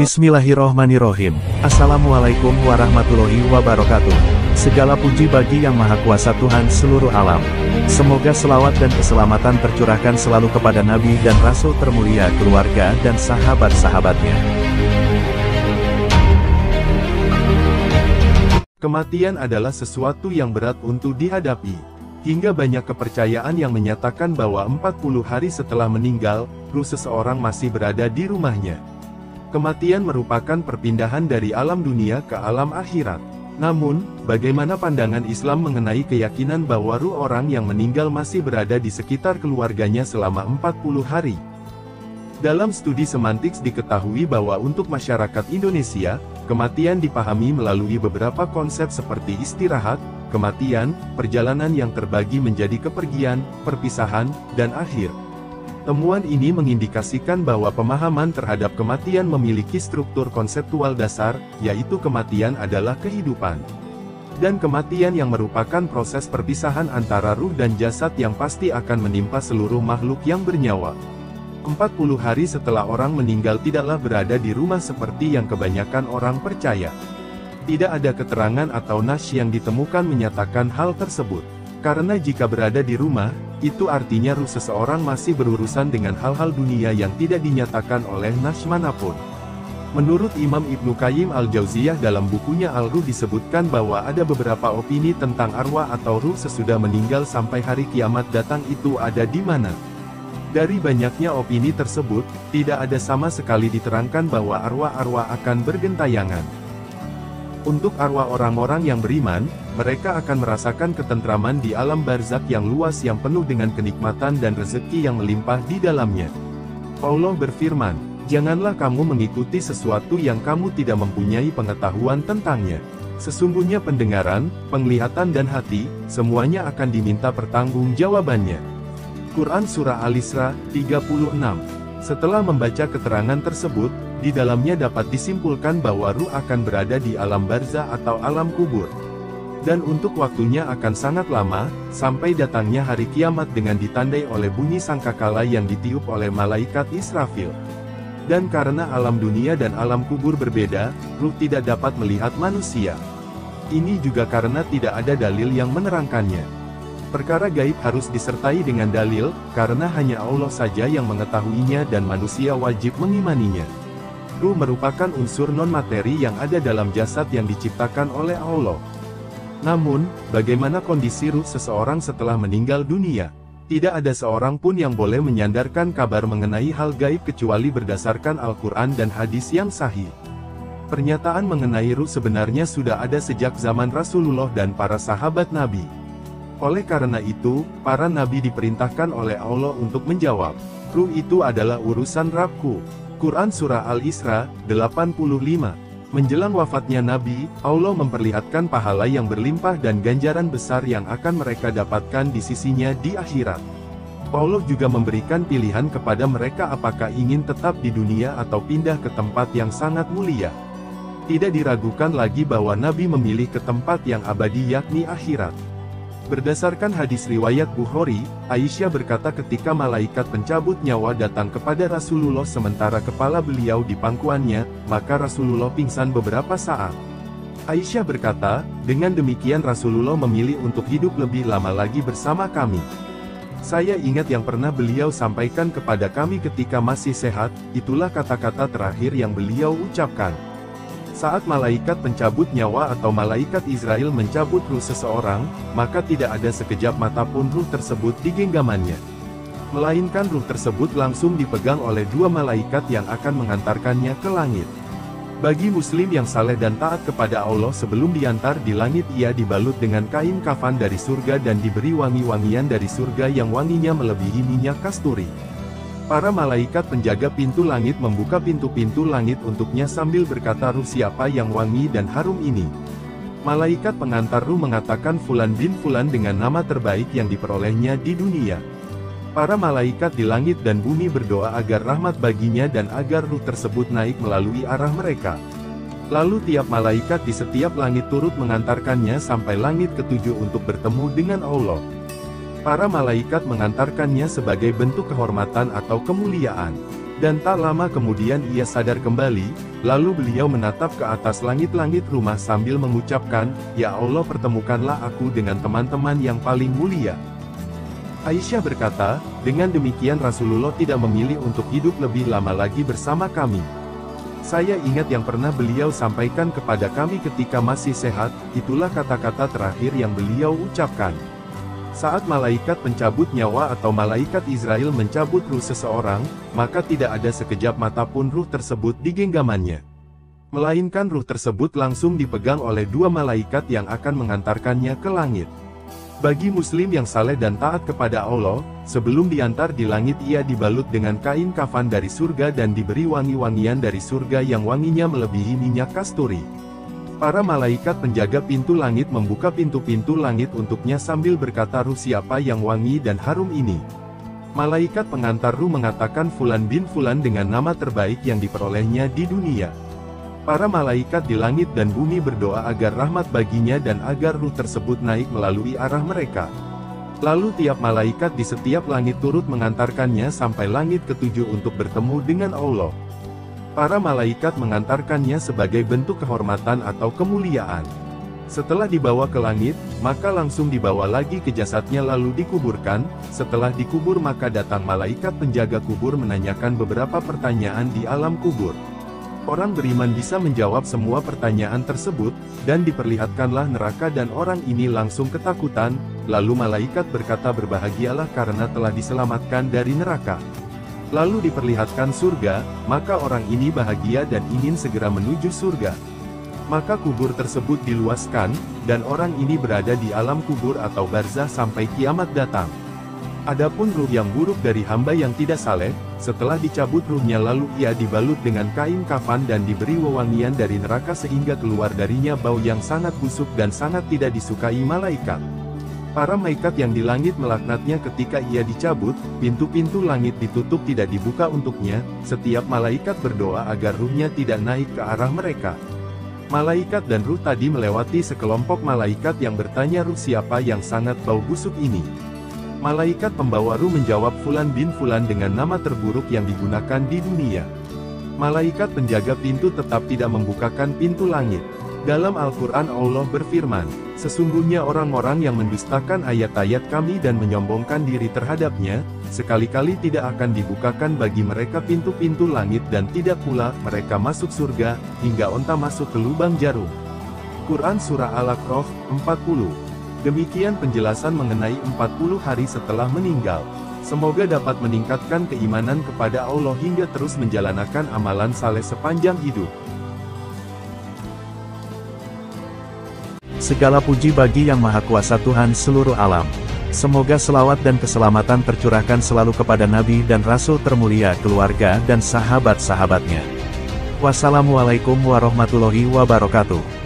Bismillahirrohmanirrohim. Assalamualaikum warahmatullahi wabarakatuh. Segala puji bagi Yang Maha Kuasa Tuhan seluruh alam. Semoga selawat dan keselamatan tercurahkan selalu kepada Nabi dan Rasul termulia, keluarga dan sahabat-sahabatnya. Kematian adalah sesuatu yang berat untuk dihadapi. Hingga banyak kepercayaan yang menyatakan bahwa 40 hari setelah meninggal, ruh seseorang masih berada di rumahnya. Kematian merupakan perpindahan dari alam dunia ke alam akhirat. Namun, bagaimana pandangan Islam mengenai keyakinan bahwa ruh orang yang meninggal masih berada di sekitar keluarganya selama 40 hari? Dalam studi semantik diketahui bahwa untuk masyarakat Indonesia, kematian dipahami melalui beberapa konsep seperti istirahat, kematian, perjalanan yang terbagi menjadi kepergian, perpisahan, dan akhir. Temuan ini mengindikasikan bahwa pemahaman terhadap kematian memiliki struktur konseptual dasar, yaitu kematian adalah kehidupan. Dan kematian yang merupakan proses perpisahan antara ruh dan jasad yang pasti akan menimpa seluruh makhluk yang bernyawa. 40 hari setelah orang meninggal tidaklah berada di rumah seperti yang kebanyakan orang percaya. Tidak ada keterangan atau nas yang ditemukan menyatakan hal tersebut. Karena jika berada di rumah, itu artinya ruh seseorang masih berurusan dengan hal-hal dunia yang tidak dinyatakan oleh nas manapun. Menurut Imam Ibnu Qayyim al-Jauziyah dalam bukunya Al-Ruh disebutkan bahwa ada beberapa opini tentang arwah atau ruh sesudah meninggal sampai hari kiamat datang itu ada di mana. Dari banyaknya opini tersebut, tidak ada sama sekali diterangkan bahwa arwah-arwah akan bergentayangan. Untuk arwah orang-orang yang beriman, mereka akan merasakan ketentraman di alam barzakh yang luas yang penuh dengan kenikmatan dan rezeki yang melimpah di dalamnya. Allah berfirman, "Janganlah kamu mengikuti sesuatu yang kamu tidak mempunyai pengetahuan tentangnya. Sesungguhnya pendengaran, penglihatan dan hati, semuanya akan diminta pertanggungjawabannya." Quran Surah Al-Isra, 36. Setelah membaca keterangan tersebut, di dalamnya dapat disimpulkan bahwa ruh akan berada di alam barzah atau alam kubur. Dan untuk waktunya akan sangat lama, sampai datangnya hari kiamat dengan ditandai oleh bunyi sangkakala yang ditiup oleh malaikat Israfil. Dan karena alam dunia dan alam kubur berbeda, ruh tidak dapat melihat manusia. Ini juga karena tidak ada dalil yang menerangkannya. Perkara gaib harus disertai dengan dalil, karena hanya Allah saja yang mengetahuinya dan manusia wajib mengimaninya. Ruh merupakan unsur non-materi yang ada dalam jasad yang diciptakan oleh Allah. Namun, bagaimana kondisi ruh seseorang setelah meninggal dunia? Tidak ada seorang pun yang boleh menyandarkan kabar mengenai hal gaib kecuali berdasarkan Al-Quran dan hadis yang sahih. Pernyataan mengenai ruh sebenarnya sudah ada sejak zaman Rasulullah dan para sahabat Nabi. Oleh karena itu, para nabi diperintahkan oleh Allah untuk menjawab, "Ruh itu adalah urusan Rabbku." Quran Surah Al-Isra, 85. Menjelang wafatnya Nabi, Allah memperlihatkan pahala yang berlimpah dan ganjaran besar yang akan mereka dapatkan di sisinya di akhirat. Allah juga memberikan pilihan kepada mereka apakah ingin tetap di dunia atau pindah ke tempat yang sangat mulia. Tidak diragukan lagi bahwa Nabi memilih ke tempat yang abadi yakni akhirat. Berdasarkan hadis riwayat Bukhari, Aisyah berkata ketika malaikat pencabut nyawa datang kepada Rasulullah sementara kepala beliau di pangkuannya, maka Rasulullah pingsan beberapa saat. Aisyah berkata, dengan demikian Rasulullah memilih untuk hidup lebih lama lagi bersama kami. Saya ingat yang pernah beliau sampaikan kepada kami ketika masih sehat, itulah kata-kata terakhir yang beliau ucapkan. Saat malaikat pencabut nyawa atau malaikat Israel mencabut ruh seseorang, maka tidak ada sekejap mata pun ruh tersebut di genggamannya. Melainkan ruh tersebut langsung dipegang oleh dua malaikat yang akan mengantarkannya ke langit. Bagi muslim yang saleh dan taat kepada Allah sebelum diantar di langit ia dibalut dengan kain kafan dari surga dan diberi wangi-wangian dari surga yang wanginya melebihi minyak kasturi. Para malaikat penjaga pintu langit membuka pintu-pintu langit untuknya sambil berkata, "Ruh siapa yang wangi dan harum ini?" Malaikat pengantar ruh mengatakan Fulan bin Fulan dengan nama terbaik yang diperolehnya di dunia. Para malaikat di langit dan bumi berdoa agar rahmat baginya dan agar ruh tersebut naik melalui arah mereka. Lalu tiap malaikat di setiap langit turut mengantarkannya sampai langit ketujuh untuk bertemu dengan Allah. Para malaikat mengantarkannya sebagai bentuk kehormatan atau kemuliaan. Dan tak lama kemudian ia sadar kembali, lalu beliau menatap ke atas langit-langit rumah sambil mengucapkan, "Ya Allah, pertemukanlah aku dengan teman-teman yang paling mulia." Aisyah berkata, dengan demikian Rasulullah tidak memilih untuk hidup lebih lama lagi bersama kami. Saya ingat yang pernah beliau sampaikan kepada kami ketika masih sehat, itulah kata-kata terakhir yang beliau ucapkan. Saat malaikat pencabut nyawa atau malaikat Israel mencabut ruh seseorang, maka tidak ada sekejap mata pun ruh tersebut di genggamannya. Melainkan ruh tersebut langsung dipegang oleh dua malaikat yang akan mengantarkannya ke langit. Bagi muslim yang saleh dan taat kepada Allah, sebelum diantar di langit ia dibalut dengan kain kafan dari surga dan diberi wangi-wangian dari surga yang wanginya melebihi minyak kasturi. Para malaikat penjaga pintu langit membuka pintu-pintu langit untuknya sambil berkata, "Ruh siapa yang wangi dan harum ini?" Malaikat pengantar ruh mengatakan Fulan bin Fulan dengan nama terbaik yang diperolehnya di dunia. Para malaikat di langit dan bumi berdoa agar rahmat baginya dan agar ruh tersebut naik melalui arah mereka. Lalu tiap malaikat di setiap langit turut mengantarkannya sampai langit ketujuh untuk bertemu dengan Allah. Para malaikat mengantarkannya sebagai bentuk kehormatan atau kemuliaan. Setelah dibawa ke langit, maka langsung dibawa lagi ke jasadnya lalu dikuburkan. Setelah dikubur maka datang malaikat penjaga kubur menanyakan beberapa pertanyaan di alam kubur. Orang beriman bisa menjawab semua pertanyaan tersebut, dan diperlihatkanlah neraka dan orang ini langsung ketakutan, lalu malaikat berkata, "Berbahagialah karena telah diselamatkan dari neraka." Lalu diperlihatkan surga, maka orang ini bahagia dan ingin segera menuju surga. Maka kubur tersebut diluaskan, dan orang ini berada di alam kubur atau barzah sampai kiamat datang. Adapun ruh yang buruk dari hamba yang tidak saleh, setelah dicabut ruhnya lalu ia dibalut dengan kain kafan dan diberi wewangian dari neraka sehingga keluar darinya bau yang sangat busuk dan sangat tidak disukai malaikat. Para malaikat yang di langit melaknatnya ketika ia dicabut, pintu-pintu langit ditutup tidak dibuka untuknya, setiap malaikat berdoa agar ruhnya tidak naik ke arah mereka. Malaikat dan ruh tadi melewati sekelompok malaikat yang bertanya, "Ruh siapa yang sangat bau busuk ini?" Malaikat pembawa ruh menjawab, "Fulan bin Fulan dengan nama terburuk yang digunakan di dunia." Malaikat penjaga pintu tetap tidak membukakan pintu langit. Dalam Al-Quran Allah berfirman, "Sesungguhnya orang-orang yang mendustakan ayat-ayat kami dan menyombongkan diri terhadapnya, sekali-kali tidak akan dibukakan bagi mereka pintu-pintu langit dan tidak pula mereka masuk surga, hingga onta masuk ke lubang jarum." Quran Surah Al-A'raf 40. Demikian penjelasan mengenai 40 hari setelah meninggal. Semoga dapat meningkatkan keimanan kepada Allah hingga terus menjalankan amalan saleh sepanjang hidup. Segala puji bagi Yang Maha Kuasa Tuhan seluruh alam. Semoga selawat dan keselamatan tercurahkan selalu kepada Nabi dan Rasul termulia, keluarga dan sahabat-sahabatnya. Wassalamualaikum warahmatullahi wabarakatuh.